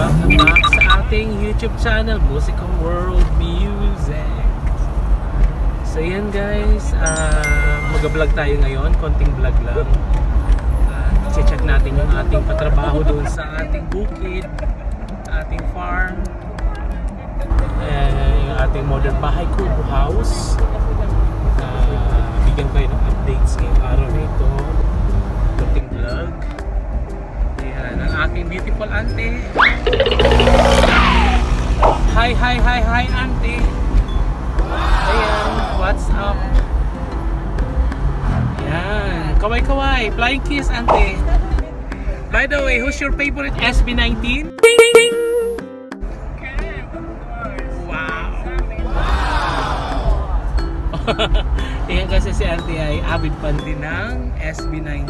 Welcome back sa ating YouTube channel, Musical World Music. So yan guys, mag-vlog tayo ngayon, konting vlog lang. I-check natin yung ating patrabaho doon sa ating bukid, ating farm, yung ating modern bahay kubo house. Bigyan kayo ng updates ngayong araw na ito, konting vlog. Ayan, ang aking beautiful auntie. Hi auntie. Ayan, what's up? Ayan, kaway, flying kiss auntie. By the way, who's your favorite SB19? Wow. Ayan kasi si auntie ay avid fan din ng SB19.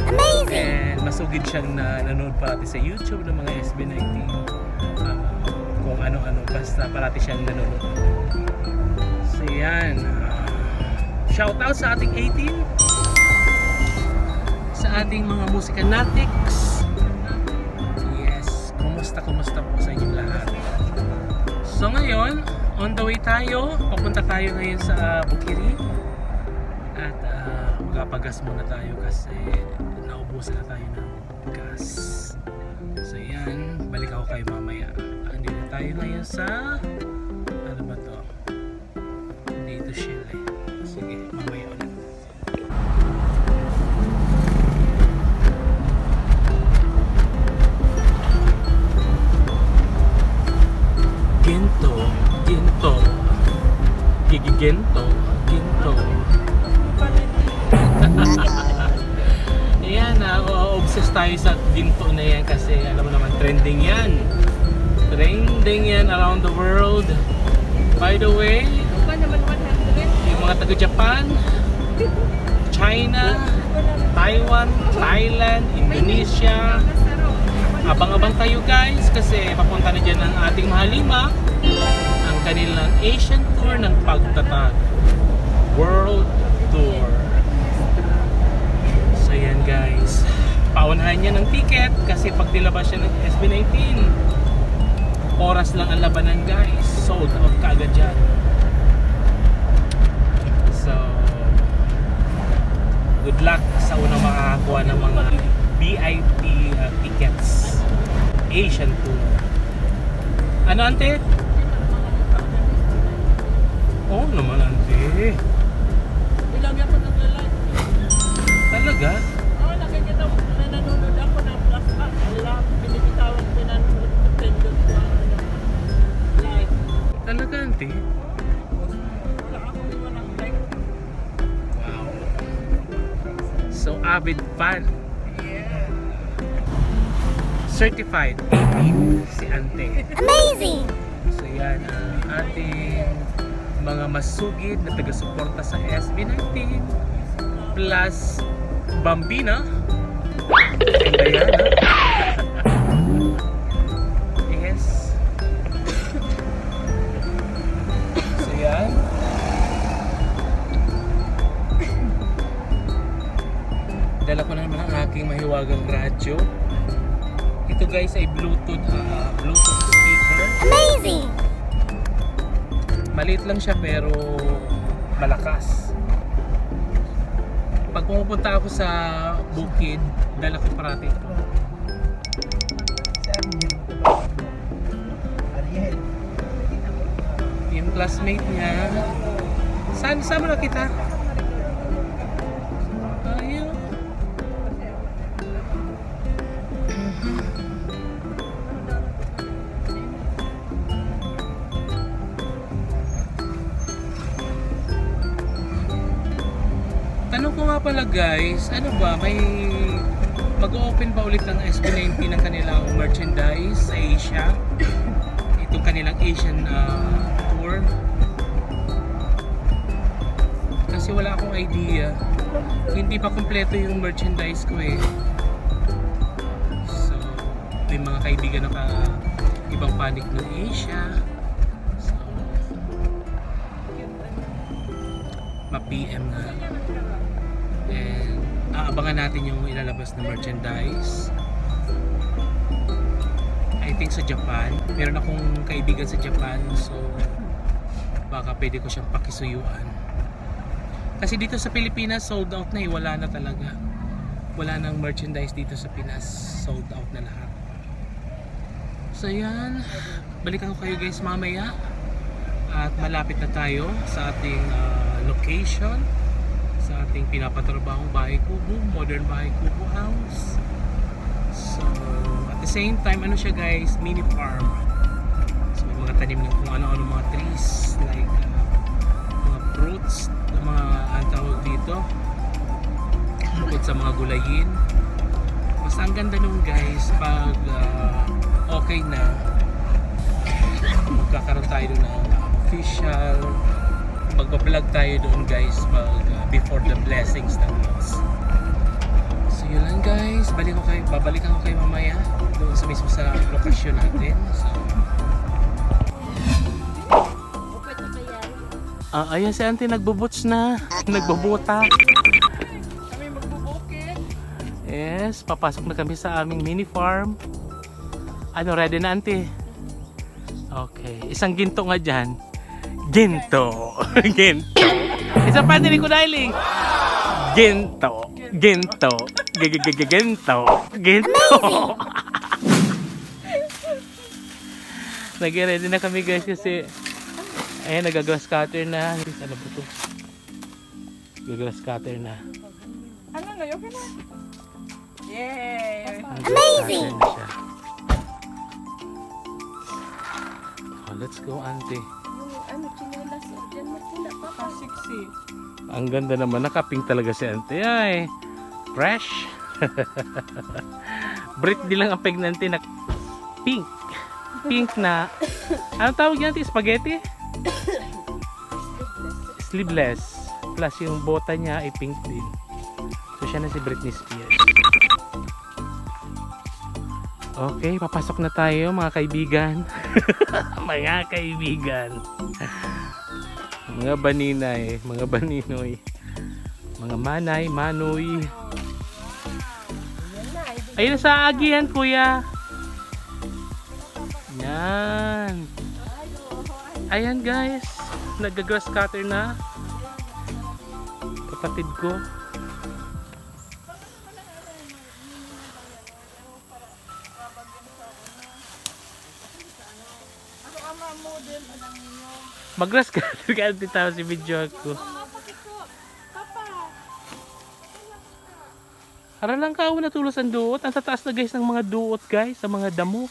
Amazing! And masugid siyang nanonood parati sa YouTube ng mga SB19. Kung ano-ano, basta parati siyang nanonood. So yan, shoutout sa ating 18, sa ating mga musikanatics. Yes, kumusta po sa inyong lahat. So ngayon, on the way tayo, papunta tayo ngayon sa Bukiri. At magapagas muna tayo kasi naubusan na tayo ng gas. So yan, balik ako kayo mamaya. Andito tayo ngayon sa, ano ba to? Dito Shell eh. Sige, mamaya ulit. Ginto. Ayan, obsessed tayo sa ginto na yan kasi alam mo naman, trending yan around the world. By the way, yung mga taga Japan, China, Taiwan, Thailand, Indonesia, abang-abang kayo guys kasi papunta na dyan ang ating mahalima, ang kanilang Asian Tour ng Pagtatag World Tour. So yan guys, paunahan niya ng ticket kasi pag nilabas siya ng SB19, oras lang ang labanan guys, sold out kaagad dyan. So good luck sa unang makakakuha ng mga VIP tickets, Asian Tour. Ano ante? Oo naman ante. Ilang ako nag-live. Talaga? Oo, nakikita ko na nanonood ako ng plus up. Alam, pinipitawag ko na nanonood ko live. Talaga ante? Wala ako din ng like. Wow. So avid fan. Yeah. Certified 18 si ante. Amazing! So yan ang ating mga masugid na taga-suporta sa SB19 plus Bambina and Diana. Yes. So yan. Dala ko na naman ang aking mahiwagang radyo. Ito guys ay Bluetooth speaker. Amazing! Maliit lang siya pero malakas. Pag pumupunta ako sa bukid, dala ko parati ito. Yung classmate niya, saan mo nakita? Ayun. Tanong ko nga pala guys, ano ba, may mag-open ba ulit ng SB19 ng kanilang merchandise sa Asia? Itong kanilang Asian tour? Kasi wala akong idea. Hindi pa kompleto yung merchandise ko eh. So, may mga kaibigan na ibang panig ng Asia. So, ma-PM na. And aabangan natin yung ilalabas na merchandise. I I think sa Japan. Meron akong kaibigan sa Japan, so baka pwede ko siyang pakisuyuan. Kasi dito sa Pilipinas sold out na eh, wala na talaga. Wala nang merchandise dito sa Pinas, sold out na lahat. So yan, balikan ko kayo guys mamaya. At malapit na tayo sa ating location, sa ating pinapatrabahong bahay kubo, modern bahay kubo house. So at the same time, ano siya guys, mini farm. So may mga tanim ng kung ano-ano mga trees, like mga fruits, mga ang tawag dito, bukod sa mga gulayin. Basta ang ganda nung guys, pag okay na, magkakaroon tayo doon ng official magpa-vlog tayo doon guys pag before the blessings ng house. So yun lang guys, babalikan ko kayo mamaya doon sa mismo sa lokasyon natin. So, ayan si auntie nagbubuts na, nagbubuta. Kami magbubukid. Yes, papasok na kami sa aming mini farm. Ano, ready na auntie? Okay, isang ginto nga dyan. Ginto. Ginto. Isang pa din ko darling. Ginto. Ginto. Ginto. Ginto. Nag-ready na kami guys kasi ayan, nag-grass cutter na. Ano ba ito? Nag-grass cutter na. Ano na, okay na? Yay! Amazing! Oh, let's go auntie. Ano, chinelas, dyan mo sila, papa. Sexy. Ang ganda naman, nakaping talaga si auntie. Ay, fresh. Brit di lang ang pregnante na pink. Pink na, anong tawag yan auntie? Spaghetti? Sleeveless. Plus yung bota niya ay pink din. So siya na si Britney Spears. Okay, papasok na tayo mga kaibigan. Mga kaibigan. Mga baninay, mga baninoy. Mga manay, manoy. Ayun sa agihan kuya. Yan. Ayan guys, nag-grass cutter na kapatid ko. Mag-grass cutter ka natin tao si video ako. Para lang ka natulos ang duot. Ang tataas na guys ng mga duot guys, sa mga damo.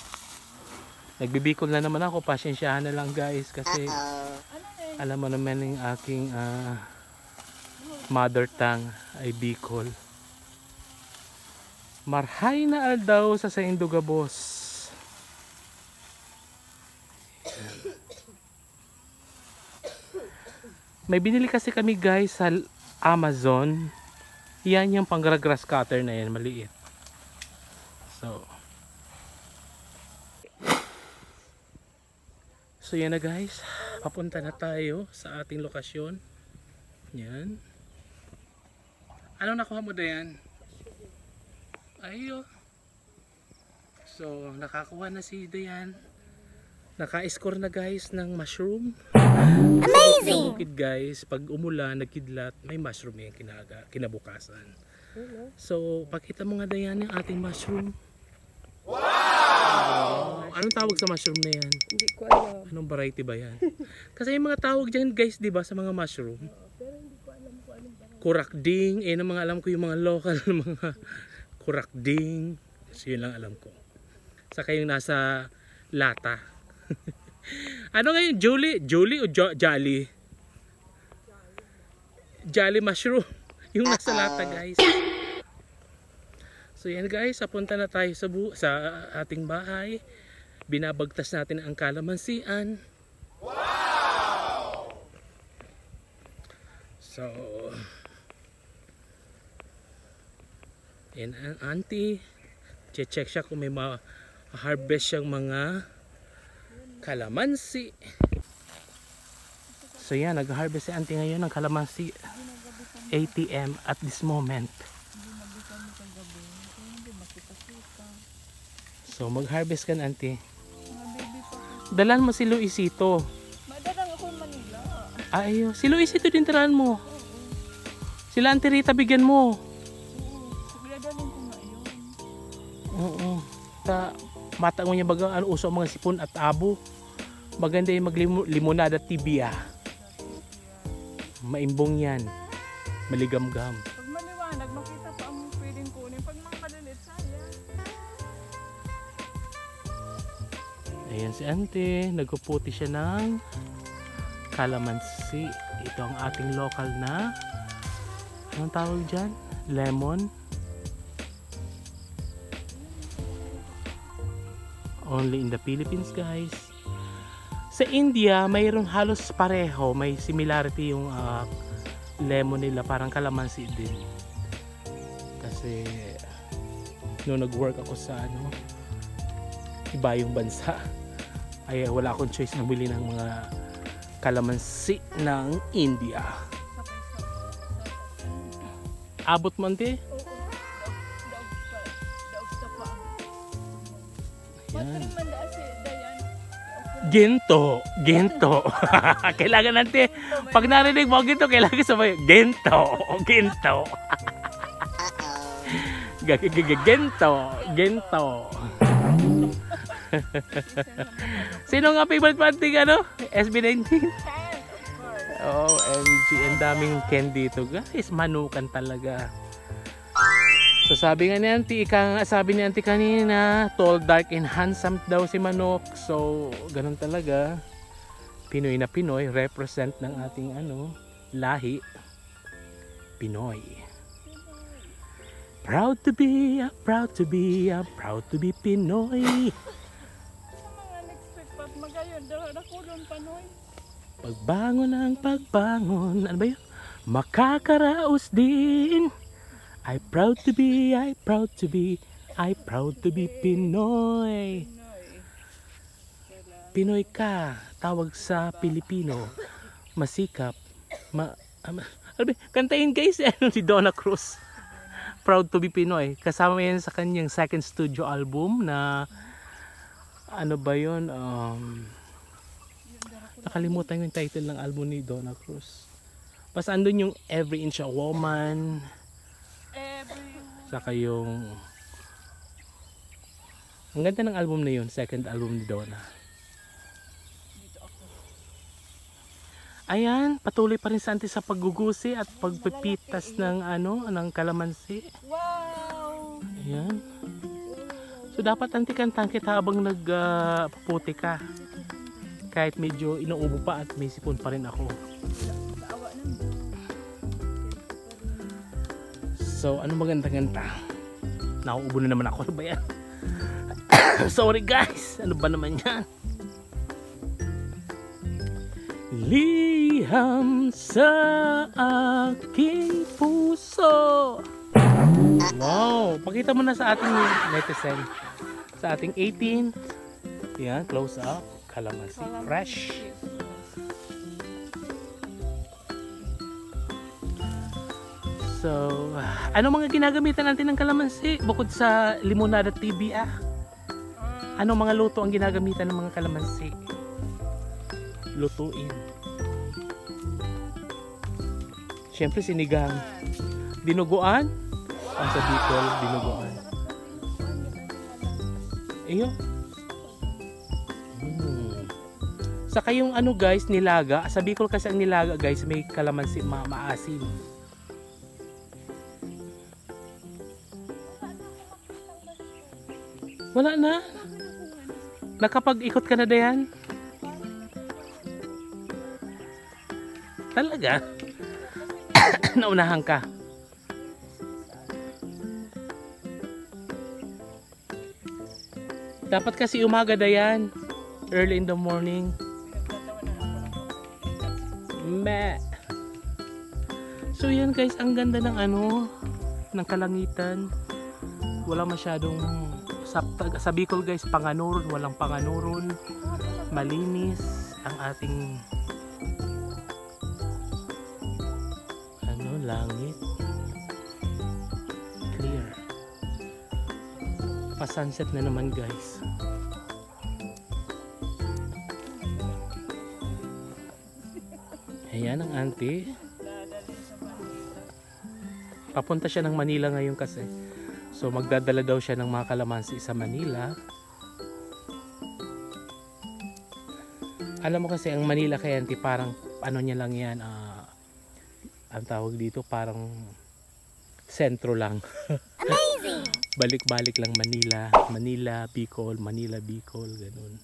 Nagbibikol na naman ako, pasyensyahan na lang guys kasi alam mo naman yung aking mother tongue ay Bicol. Marhay na aldaw sa Indogabos. May binili kasi kami guys sa Amazon. Yan yung pang-grass cutter na yan, maliit. So yan na guys, papunta na tayo sa ating lokasyon. Yan. Ano nakuha mo Dayan? Ayo. So nakakuha na si Dayan. Naka-score na guys ng mushroom. Amazing! Bukid guys, pag umulan, nagkidlat, may mushroom yung kinabukasan. So pakita mo nga Dayan yung ating mushroom. Wow! Anong tawag sa mushroom na yan? Hindi ko alam. Anong variety ba yan? Kasi yung mga tawag dyan guys, di ba, sa mga mushroom? Pero hindi ko alam kung anong variety. Kurakding, na mga alam ko yung mga local na mga kurakding. So yun lang alam ko. Saka yung nasa lata. Ano ngayon? Jolly o Jolly? Jolly mushroom. Yung nasa lata guys. So yan guys, papunta na tayo sa ating bahay. Binabagtas natin ang kalamansian. Wow! So yan ang auntie. Check siya kung may ma-harvest siyang mga kalamansi. So yan, nag-harvest si auntie ngayon ng kalamansi ATM at this moment. So mag-harvest ka na auntie. Dalan mo si Luisito. Madalang ako in Manila. Ay, si Luisito din tirahan mo. Sila Auntie Rita bigyan mo. Dadalhin ko nga yun. Oo. Mata mo niya baga ano uso ang mga sipon at abo. Maganda yung maglimonada tibia. Maimbong yan. Maligamgam. Pag maliwanag, makita pa ang pwedeng kunin. Pag mga malilit, sayang. Ayan si Auntie. Nagpuputi siya ng calamansi. Ito ang ating local na anong tawag dyan? Lemon. Only in the Philippines, guys. Sa India, mayroon halos pareho. May similarity yung lemon nila. Parang kalamansi din. Kasi nung nag-work ako sa iba yung bansa, ay wala akong choice na bili ng mga kalamansi ng India. Abot mo, Auntie? Yan. Ginto. Kailangan natin, pag narinig mo ginto, kailangan sabay, ginto. Ginto. Sino nga favorite pating SB19? OMG, ang daming candy dito, guys. Manukan talaga. So sabi nga ni Auntie, sabi ni Auntie kanina, tall, dark, and handsome daw si Manok. So ganun talaga. Pinoy na Pinoy, represent ng ating lahi. Pinoy. Proud to be Pinoy. Mga next week pa, magayon, nakulong Panoy. Pagbangon, ano ba yun? Makakaraos din. I proud to be Pinoy. Pinoy ka, tawag sa Pilipino. Masikap. Kantahin guys, si Donna Cruz. Proud to be Pinoy. Kasama yan sa kanyang second studio album na ano ba yun? Nakalimutan yung title ng album ni Donna Cruz. Basta andun yung Every Inch a Woman. Saka yung ang ganda ng album na yun, second album ni Donna. Ayan, patuloy pa rin sa Auntie sa paggugusi at pagpipitas ng ng kalamansi. Wow! Ayan. So dapat Auntie kantahan kita habang nagpuputi ka. Kahit medyo inuubo pa at may sipon pa rin ako. So, ano magandang ganta? Nauubo na naman ako. Ano ba yan? Sorry guys. Ano ba naman yan? Liham sa aking puso. Wow. Pakita mo na sa ating netizen. Sa ating 18. Yan, close up. Kalamansi. Fresh. So, ano mga ginagamitan natin ng kalamansi bukod sa limonada tibia? Ano mga luto ang ginagamitan ng mga kalamansi? Lutuin. Siyempre sinigang. Dinuguan? Sa Bicol, dinuguan. Iyo. Saka yung guys, nilaga. Sa Bicol kasi ang nilaga guys, may kalamansi maasim. Wala na. Nakapag-ikot ka na dayan? Talaga? Naunahan ka. Dapat kasi umaga dayan. Early in the morning. Meh. So yan guys, ang ganda ng ng kalangitan. Wala masyadong sa Bicol guys, panganuron, walang panganuron. Malinis ang ating langit. Clear. Pa-sunset na naman guys. Ayan ang auntie. Papunta siya ng Manila ngayon kasi. So magdadala daw siya ng mga kalamansi sa Manila. Alam mo kasi ang Manila kay auntie parang ano niya lang yan. Ang tawag dito parang sentro lang. Amazing! Balik-balik lang Manila. Manila, Bicol, Manila, Bicol. Ganun.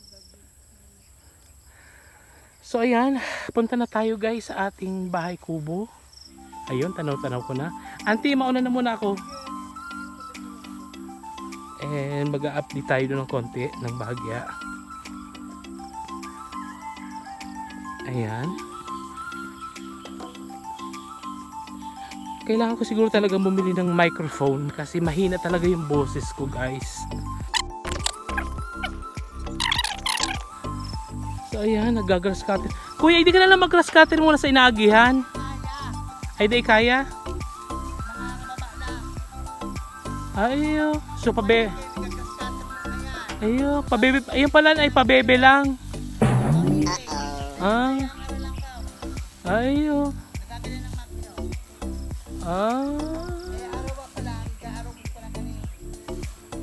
So ayan, punta na tayo guys sa ating bahay kubo. Ayun, tanaw-tanaw ko na. Auntie, mauna na muna ako. And mag-a-update tayo doon ng konti ng bahagya. Ayan. Kailangan ko siguro talaga bumili ng microphone kasi mahina talaga yung boses ko guys. So ayan, nag-grass cutter. Kuya, hindi ka na lang mag-grass cutter muna sa inaagihan? Ay, di kaya? Ayo, so pabe. Ayo, pabebe. Ayun pala ay pabebe lang. Ah. Ayo. Ah.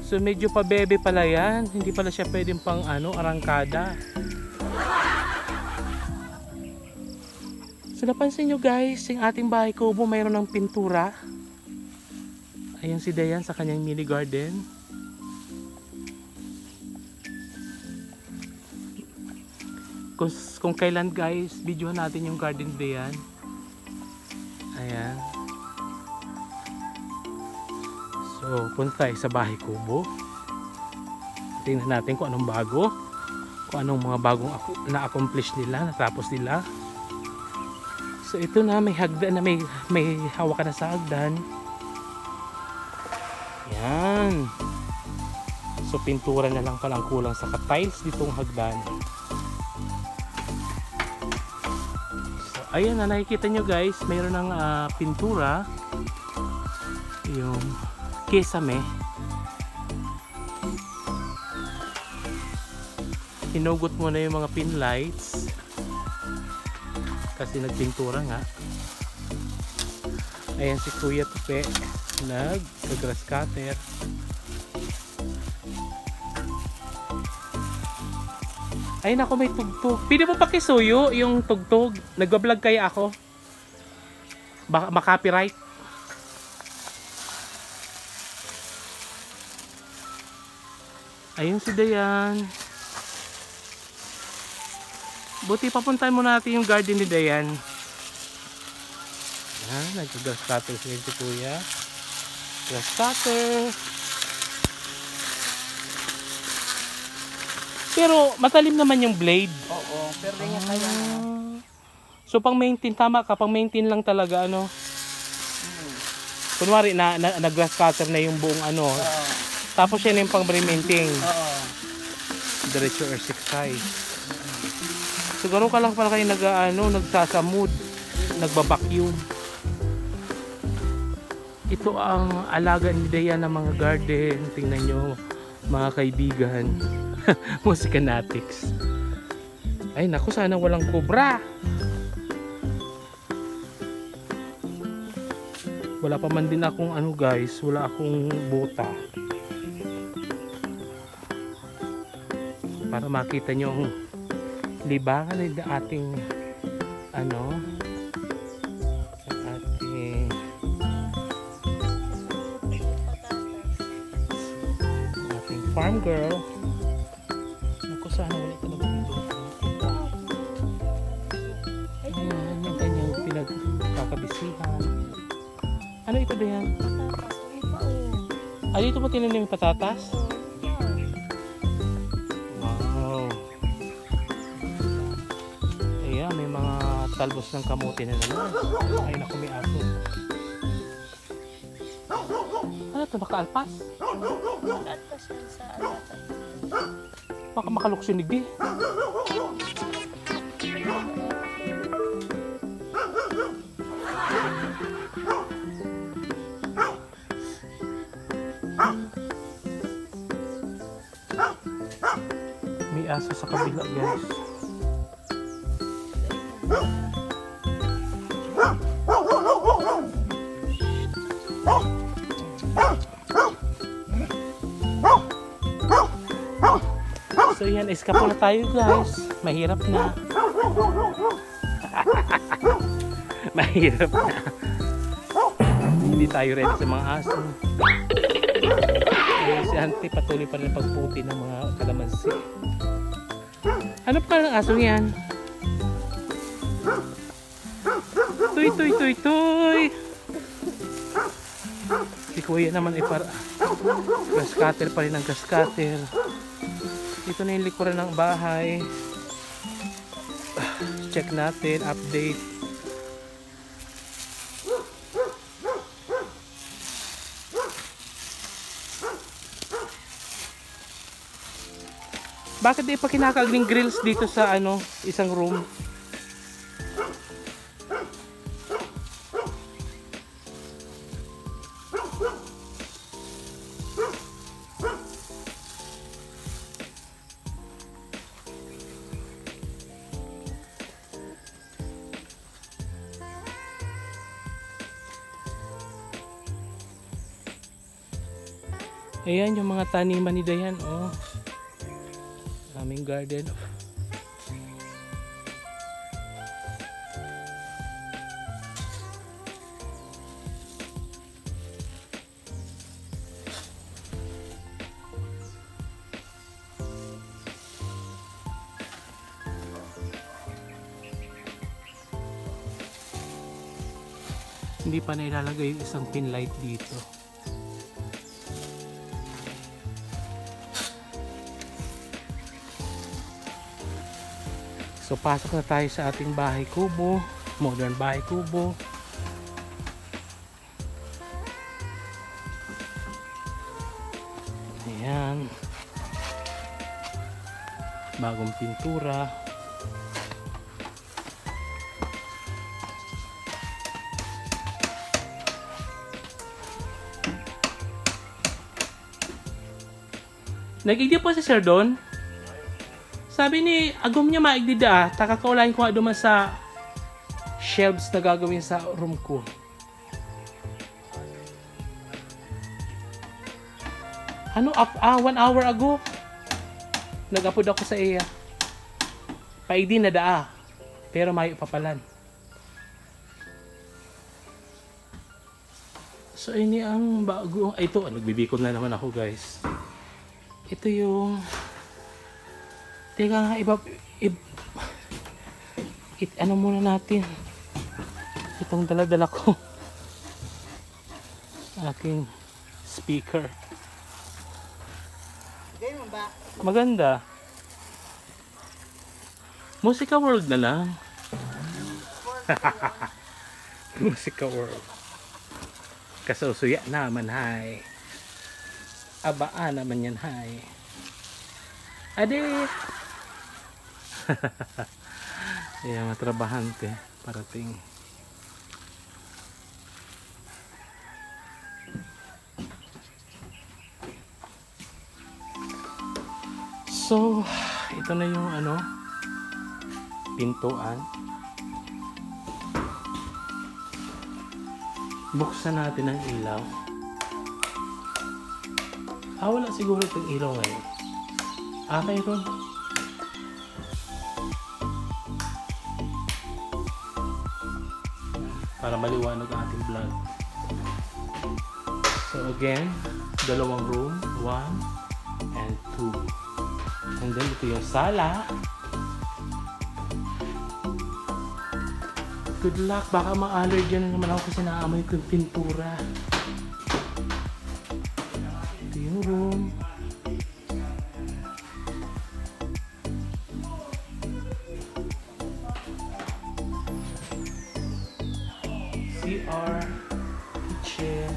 So medyo pabebe pala yan. Hindi pala siya pwedeng pang ano, arangkada. So napansin nyo guys, yung ating bahay kubo mayroon ng pintura. Ayan si Dayan sa kanyang mini garden. Kung kailan guys, videohan natin yung garden Dayan. Ayan. So punta tayo sa bahay kubo. Tingnan natin kung anong bago. Kung anong mga bagong na-accomplish nila, natapos nila. So ito na, may hagdan na may hawakan na sa hagdan. Yan. So pintura na lang palang kulang sa tiles ditong hagdan. So ayan na, nakikita nyo guys, mayroon ng pintura. Yung kesame. Hinugot mo na yung mga pin lights. Kasi nagpintura nga. Ayan si Kuya Tupe nag-grass cutter. Ayun ako, may tugtog. Pwede mo pakisuyo yung tugtog. Nagbablog kaya ako. Baka makopyright. Ayun si Dayan. Buti papuntahan muna natin yung garden ni Dayan. Ayan, nag-grass cutter si Kuya. Grass cutter. Pero matalim naman yung blade. Oo, pero ganyan kaya. So pang maintain, tama ka, pang maintain lang talaga ano. Kunwari na-grass cutter na yung buong ano. Tapos yan yung pang maintain. Diretso or 6 size. Siguro ka lang pala kayo nagsasamud, nagbabacuum. Ito ang alaga ni Dayan ng mga garden. Tingnan nyo mga kaibigan. Musicanatics. Ay naku, sana walang cobra. Wala pa man din akong ano guys, wala akong bota. Para makita nyo libangan ng ating ano, ating farm girl. Naku, sana wala talaga dito. Ayan yung kanyang pinagkakabisihan. Ano ito ba yan? Dito mo tinanim yung patatas? May mga talbos ng kamote na naman. Ay naku, may aso. Ano ito? Nakaalpas? Nag-alpas yan sa alatan. Baka makaluksinig eh. May aso sa kabila guys. So yan, eskapo na tayo guys. Mahirap na. Mahirap na. Hindi tayo ready sa mga aso. Si Auntie patuloy pa rin pagputi ng mga kalamansi. Ano pa ng aso yan? Tuy, tuy, tuy, tuy! Si Kuya naman ay para grass cutter pa rin ang grass cutter. Ito na yung likuran ng bahay. Check natin, update. Bakit di pa kinakagling grills dito sa ano, isang room? Ayan yung mga taniman ni Dayan, oh. Aming garden. Hindi pa nailalagay yung isang pin light dito. So pasok na tayo sa ating bahay kubo, modern bahay kubo. Ayan. Bagong pintura. Nag-idea po si Sir Don. Sabi ni agom niya maigdida, takakaulain ko nga duman sa shelves na gagawin sa room ko. Ano, 1 hour ago, nag-upload ako sa iya. Paigdi na daa, pero may papalan. So ini ang bago, ito, nagbibikol na naman ako guys. Ito yung teka nga, ano muna natin itong dala-dala ko, aking speaker. Maganda. Musica World na lang. Musica World. Kasusuya naman, hay. Abaan naman yan, hay. Ade. Ayan, matrabahante parating. So, ito na yung ano, pintuan. Buksan natin ang ilaw. Wala siguro itong ilaw ngayon. Mayroon. Para maliwanag ang ating vlog. So again, dalawang room, 1 and 2. And then ito yung sala. Good luck, baka ma-allergy na naman ako kasi naamoy ko yung pintura. Ito yung room. CR, kitchen.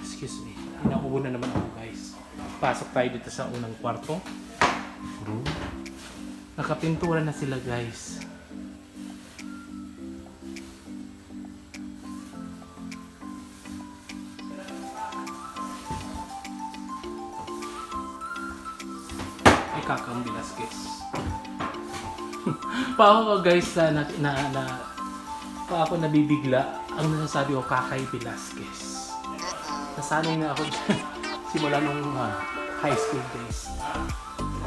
Excuse me, inaubo na naman ako guys. Pasok tayo dito sa unang kwarto. Nakapintura na sila guys. Kakang Velasquez. Pa ako guys pa ako nabibigla ang nasasabi ko Kakay Velasquez. Nasanay na ako dyan. Simula nung high school days.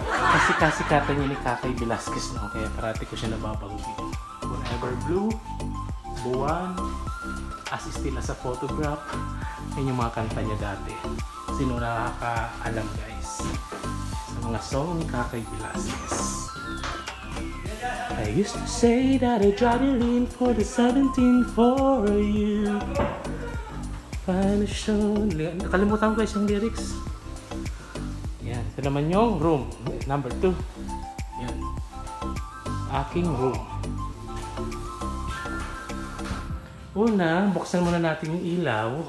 Kasi kasikatan niya ni Kakay Velasquez no, kaya parati ko siya nababanggit. Forever Blue, Buwan, As Still As a Photograph. Yan yung mga kanta niya dati. Sino nakakaalam guys sa mga song ni Kakay Velasquez. I used to say that I'd drive you in for the 17 for you. Find a show. Nakalimutan ko guys yung lyrics. Yan. Ito naman yung room. Number 2. Yan. Aking room. Una, buksan muna natin yung ilaw.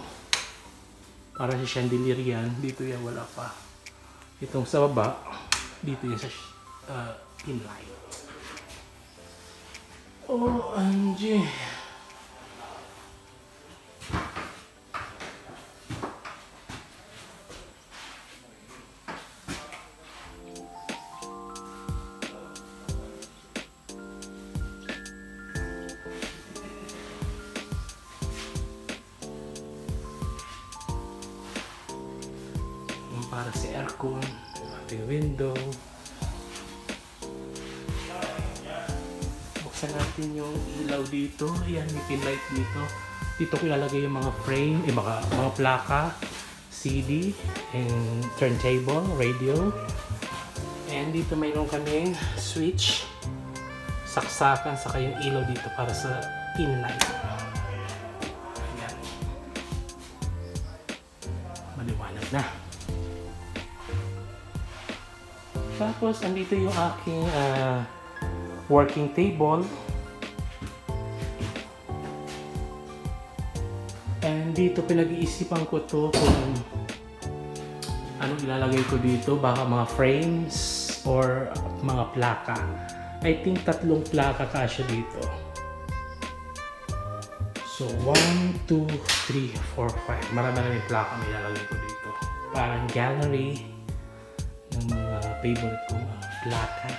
Para sa chandelier yan. Dito yan, wala pa. Itong sa baba, dito yan sa pin light. OMG. Para sa aircon, ating window. Buksan natin yung ilaw dito. Ayan, may pin light dito. Dito ko ilalagay yung mga frame, mga plaka, CD, and turntable, radio. And dito mayroon kaming switch, saksakan, saka yung ilaw dito para sa pin light. Ayan. Maliwanag na. Tapos, andito yung aking working table. And dito pinag-iisipan ko to kung anong ilalagay ko dito. Baka mga frames or mga plaka. I think 3 plaka kasya dito. So, 1, 2, 3, 4, 5. Marami na yung plaka na ilalagay ko dito. Parang gallery ng mga favorite kong plaka,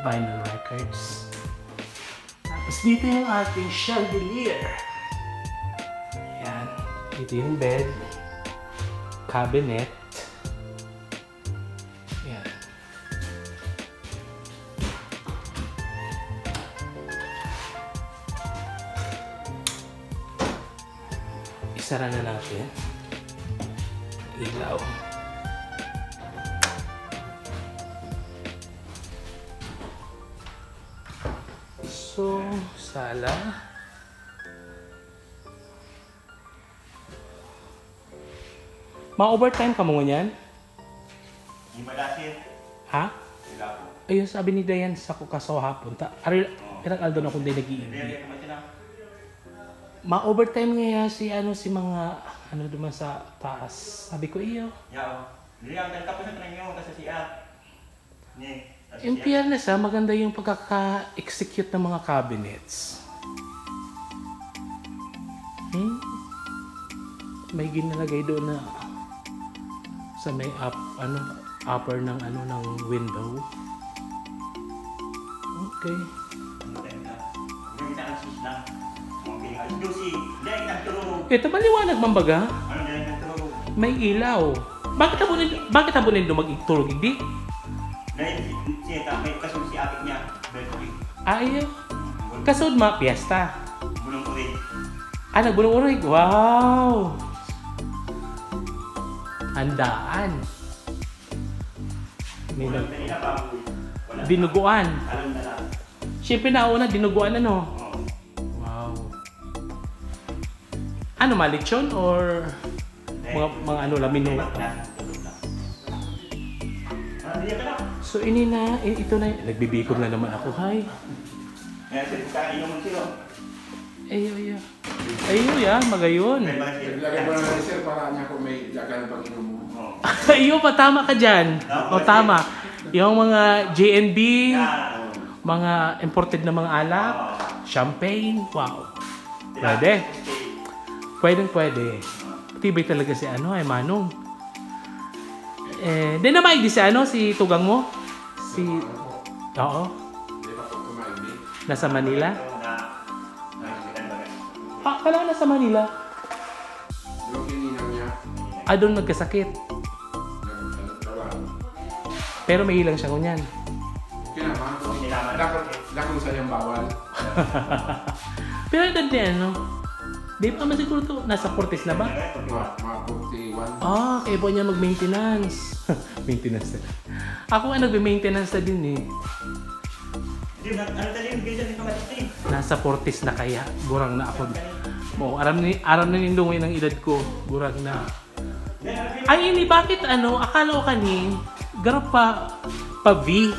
vinyl records. Tapos dito yung ating chandelier. Ayan. Dito yung bed, cabinet. Ayan. Isara na natin. Ilaw. So, sala. Ma-overtime ka mo yan? Hindi malasin. Ha? Sila po. Ayun, sabi ni Dayan sa kukaso hapon. Pirang aldo na kung di nag-iingi. Ma-overtime nga si mga duman sa taas. Sabi ko iyo. Yaw. Liang tapos na tanong kasi siya. Ni. In fairness maganda yung pagkaka-execute ng mga cabinets. May ginalagay doon na sa may upper ng ng window. Okay. Ito maliwanag man baga? May ilaw. Bakit habunin dumag-itulog hindi? Dahil siya may kasong si atik niya. Ayaw. Kasod piesta. Bulong ulit. Nagbulong urig. Wow! Handaan. Dinuguan. Siyempre nauna, dinuguan Wow. Malitsyon or mga lamino? So ito na, nagbibikog na naman ako, hay. Ayo, magayon. Naglagay ko na sir para niya kung may dagan pang inom mo. Ayo, tama ka dyan. Tama. Yung mga JNB, mga imported na mga alak, champagne, wow. Pwede. Tibay talaga si Manong. Di na maigdi si tugang mo? Oo. Nasa Manila? Kailangan nasa Manila? Yung kininang niya. Doon nagkasakit. Pero may ilang siya ngunyan. Kinama. Nilaman. Lakon sa iyong bawal. Pero edad din, no? Di pa masiguro to. Nasa 40s na ba? Mga 41. Ah, kaya po niya mag-maintenance. Maintenance na. Ako nga nagbe-maintenance na din eh. Hindi, ano tayo yung gilid ng kapatid? Nasa 40s na kaya. Gurang na ako. Oo, aram na nindungoy ng edad ko. Gurang na. Ay, ini, bakit ano? Akala ko kani, garap pa V.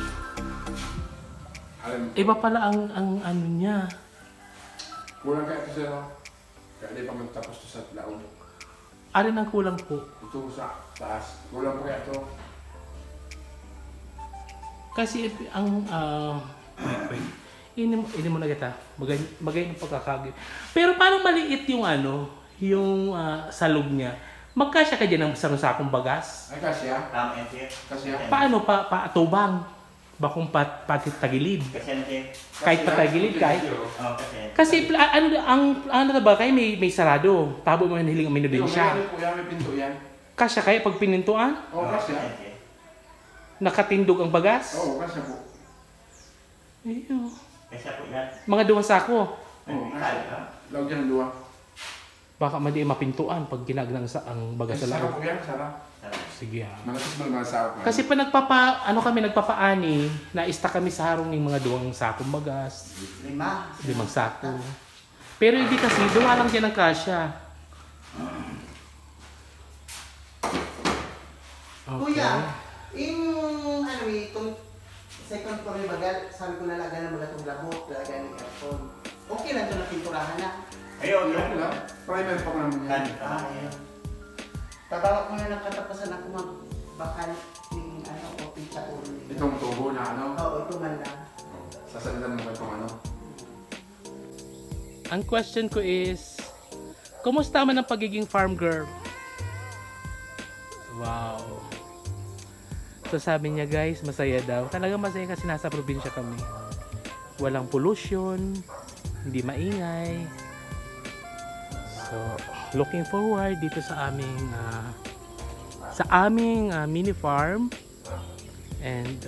Alam, Iba pala ang ano niya. kulang kaya ito sir. Kaya di pa magtapos ito sa laon. Alin ang kulang po? Ito sa taas. Kulang po kaya ito. Kasi ang wait. Ini mo na kita. Magay ng pagkakagay. Pero parang maliit yung ano, yung salog niya. Magkasya ka dyan ng sakong bagas? Ay kasya. Ente. Kasya. Paano paatubang? Bakong patagilid? Kasi ente. Kahit patagilid, kahit. Oo, kasi. Kasi ano na ba kayo may sarado. Tabo mo yung hiling amino din siya. May pinto yan. Kasya kaya pag pinintuan? Oo, kasya. Ente. Nakatindog ang bagas? Oo, kasya po. Ayun. Kasi po yan. Mga 2 sako. Oo, Kali kasya. ka. Lawag yan ang luwa. Baka madi mapintuan pag ginagnang sa ang bagas sa Sarap loob. po yan, sarap. Sige ha. Malakas mo naman sa ako. Kasi pa kami nagpapaani, naista kami sa harong ng mga 2 sakong bagas, 5 sako. Pero hindi kasi, duwa lang dyan ang kasya. Okay. Kuya, yung ano itong second floor yung bagal, sabi ko nalaga na mga itong labot, nalaga ng aircon. Okay lang ito na pinturahan na. Ayun, Okay lang. Primer pa naman yan. Kali ka. Ayun. Tabawa ko na ng katapasan ako magbakal yung ano, o pizza ulo. Itong tubo na ano. Oo, ito man lang. Sasalitan mo ba itong ano? Ang question ko is, kumusta man ang pagiging farm girl? Wow. So sabi niya guys, masaya daw. Talaga masaya kasi nasa probinsya kami. Walang pollution, hindi maingay. So, looking forward dito sa aming mini farm. And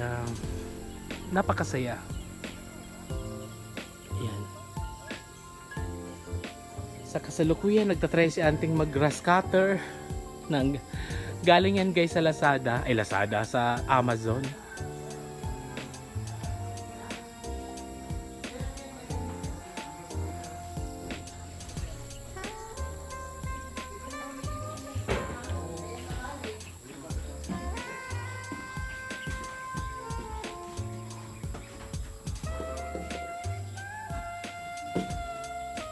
napakasaya. Yan. Sa kasalukuyan, nagtatry si Anting mag grass cutter. Galing yan guys sa Lazada. Ay, Lazada, sa Amazon.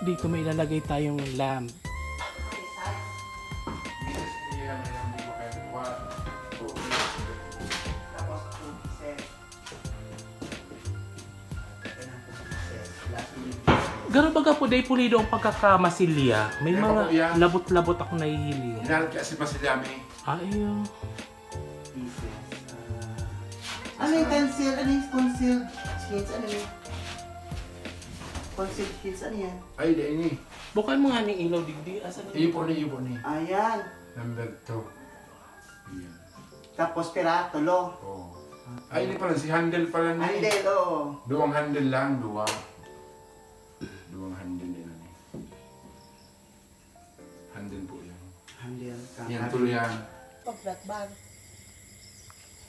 Dito may ilalagay tayong lamp. Tapos 2 pieces. Garo baga po day pulido ang pagkakamasilya. May Yan mga po, yan. labot-labot ako nahihiling. Hinalat kasi pa sila may. Ayun. Ano yung conceal? Ano yung concealed sheets? Ano yung concealed sheets? Ano yan? Ay, di ini. Bukan mo nga ni ilaw digdi. Asa ni? Ipo ni. Ayan. Number 2. Ayan. Tapos piratolo. Oo. Ay, ini pala. Si handle pala ni. Handle, oo. Duwang handle lang. Duwang handle nila ni. Handle po yan. Handle. Yan, tuloy yan. Pag flat bar.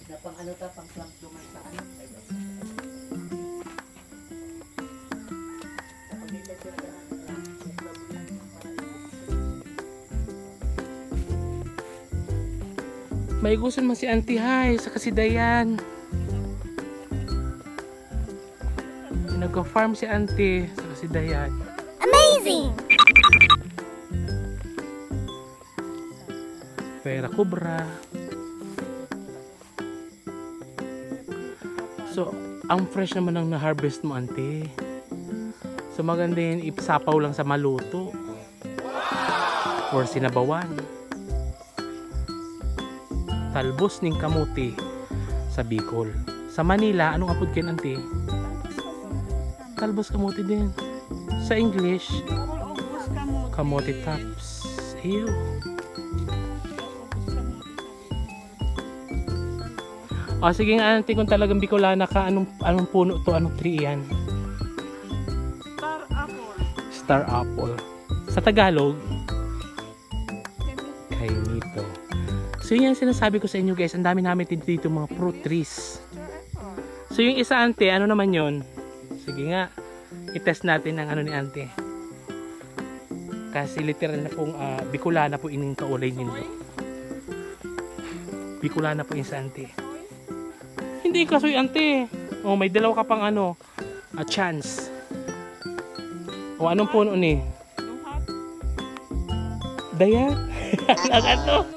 Na pang ano ta, pang clamp duman sa ano. May gusto man si Auntie Hai sa Kasidayan. Nagka-farm si Auntie sa Kasidayan. Amazing! Pera Cobra. So, ang fresh naman ng na-harvest mo, Auntie. So, maganda yun, ipasapaw lang sa maluto. Or sinabawan. Talbos ning kamuti sa Bicol. Sa Manila, anong apod kayo, Auntie? Talbos kamuti din. Sa English, kamuti tops. Ew. O sige nga auntie, kung talagang Bicolana ka, anong puno to? Anong tree yan? Star apple. Star apple. Sa Tagalog, kainito. So yun yung sinasabi ko sa inyo guys, ang dami namin dito mga fruit trees. So yung isa ante, ano naman yun? Sige nga, i-test natin ang ano ni ante. Kasi literal na pong Bicolana po ining kaulay nito. Bicolana po yung sa ante. Hindi kasoy ante. Oh, may dalawa ka pang ano, chance. O anong puno ni? Dayan. Ano?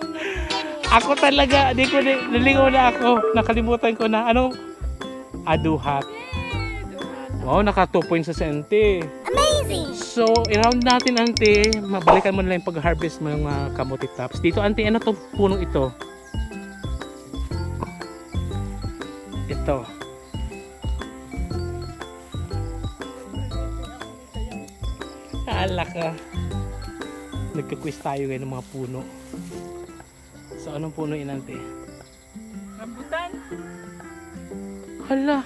Ako talaga, di ko nalingaw na ako. Nakalimutan ko na. Anong? Aduhat. Wow, naka 2 points sa ante. Amazing! So, i-round natin ante. Mabalikan mo na lang yung pag-harvest mo ng mga kamote tops. Dito ante, ano to punong ito? Ito. Ala ka. Nagka-quiz tayo ngayon ng mga puno. So, anong puno yun ante? Rambutan. Hala.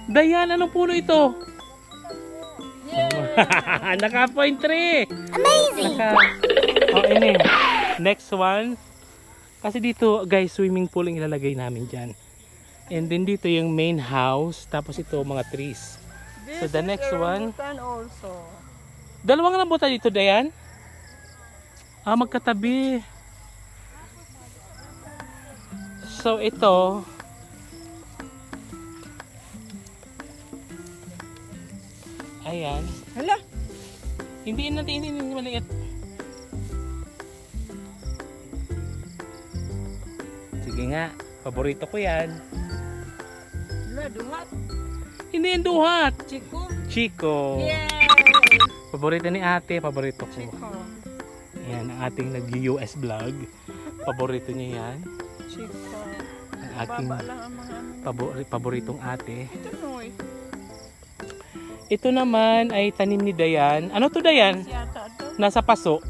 Dayan, anong puno ito? Yeah! Naka point 3. Amazing! Oh, ini. Next one. Kasi dito, guys, swimming pool ang ilalagay namin dyan. And then dito yung main house. Tapos ito, mga trees. So, the next one. Rambutan also. Dalawang rambutan dito, Dayan? Magkatabi. So, ito. Ayan. Hala. Hindi natin maliit. Sige nga, paborito ko yan. Hala, duhat. Hindi yung duhat. Chico. Chico. Yay! Paborito ni ate, paborito ko. Chico. Yan, ang ating nag-US vlog. Paborito niya yan. Chico. Ang aking Baba lang ang mga paboritong ate. Ito noy. Ito naman ay tanim ni Dayan. Ano to Dayan? Yata ito. Nasa paso.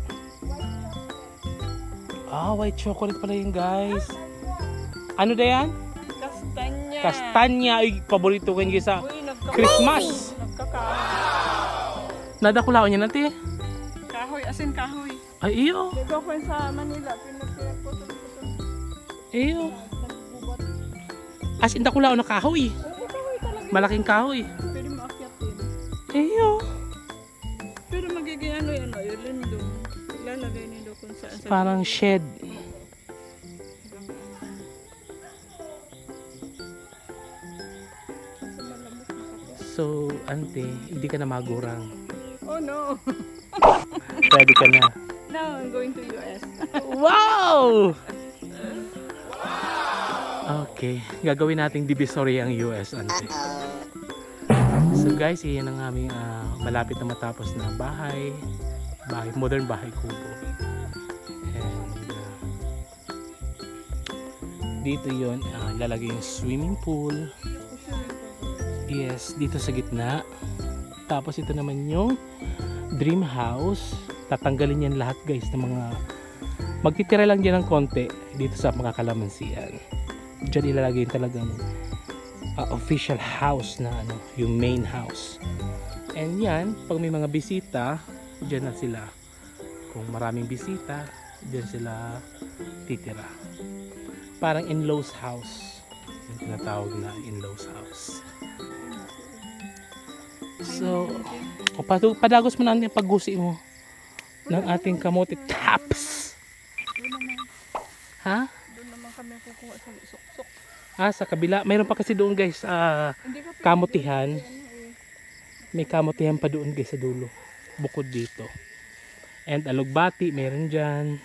White chocolate pala yun guys. Ano Dayan? Kastanya. Kastanya. Ay, paborito ko yun guys sa Uy, Christmas. nagkakahoy. Nadakulaon niya natin. Kahoy, asin kahoy. Ay, iyo. Diba ko sa Manila, pinagputol-putol. Iyo. As in, dakulaon na kahoy. Oo, kahoy talaga. Malaking kahoy. Pwede maakyat din. Iyo. Pero magiging ano yan, yung lindong. Lalagay nito kung saan sa... Parang shed. So, ante, hindi ka na magurang. Oh no! Pwede ka na. Now I'm going to US. Wow! Okay, gagawin nating divisory ang US, ante. So guys, iyan ang aming malapit na matapos na bahay, modern bahay kubo. And dito yon ilalagay yung swimming pool. Yes, dito sa gitna. Tapos ito naman yung dream house. Tatanggalin yan lahat guys ng mga magtitira lang dyan ng konti dito sa mga kalamansian. Diyan ilalagay yung talagang official house na ano, yung main house. And yan, pag may mga bisita, dyan na sila. Kung maraming bisita, dyan sila titira. Parang in-laws house. Yung tinatawag na in-laws house. So, padagos mo na yung paggusi mo ng ating kamote tops. Ha? Doon naman kami kukuha sa suksok. Sa kabila. Mayroon pa kasi doon guys, kamutihan. May kamutihan pa doon guys sa dulo. Bukod dito. And alugbati, mayroon dyan.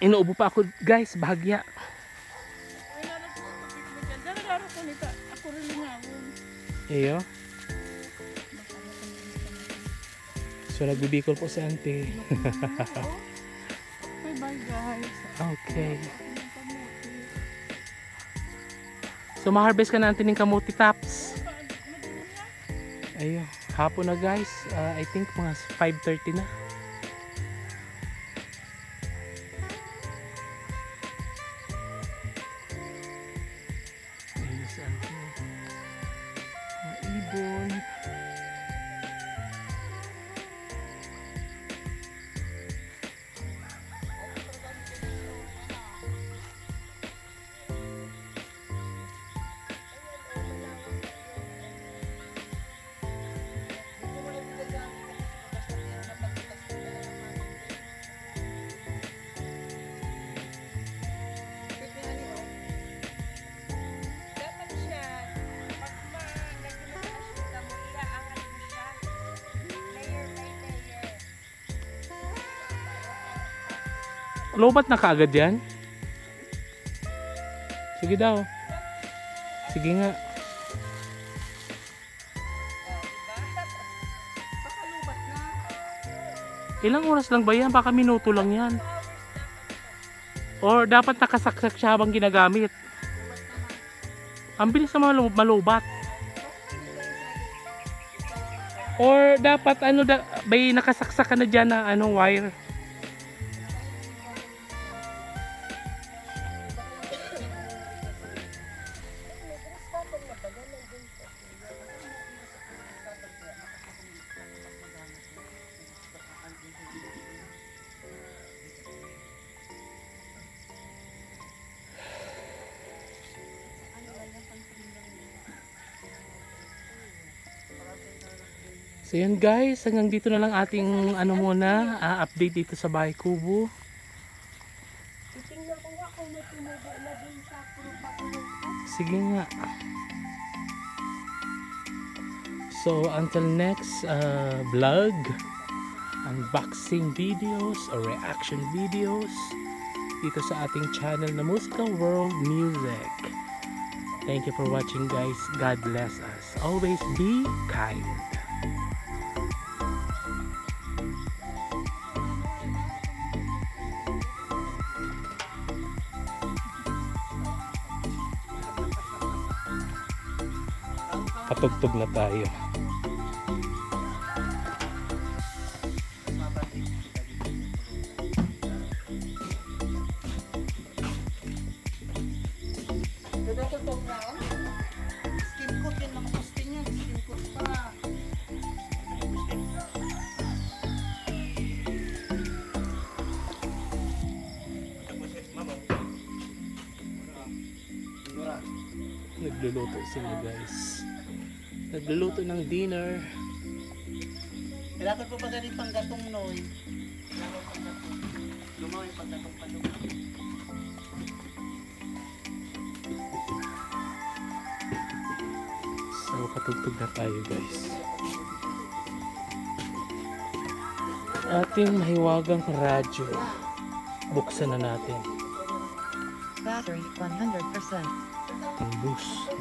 Inuubo pa ako guys, bahagya. Ako rin nga. Iyo. So nagbibikol po si auntie. Bye guys. Okay. So ma-harvest ka na auntie ng kamuti tops. Ayun. Hapon na guys. I think mga 5:30 na. Lobat na kaagad yan? Sige daw. Sige nga. Ilang oras lang ba yan? Baka minuto lang yan. Or dapat nakasaksak siya habang ginagamit. Ang bilis na malubat. Or dapat ano may nakasaksak ka na dyan na wire. So yan guys, hanggang dito na lang ating update dito sa Bahay Kubo. Titingnan ko nga kung may tumubo na din sa puro. Sige nga. So until next vlog, unboxing videos or reaction videos dito sa ating channel na Musical World Music. Thank you for watching guys. God bless us. Always be kind. Patugtog na tayo. Tutugtog na oh. Skin coat yan ang posting yan. Skin coat pa. Nagluluto sila guys. Nagluluto ng dinner. Kailangan ko pa ganit pang gatong noy. Kailangan pang gatong. Lumaw yung pang gatong pa lumaw. So patugtog na tayo guys. Ating mahiwagang radyo. Buksan na natin. Battery 100%. Ang boost.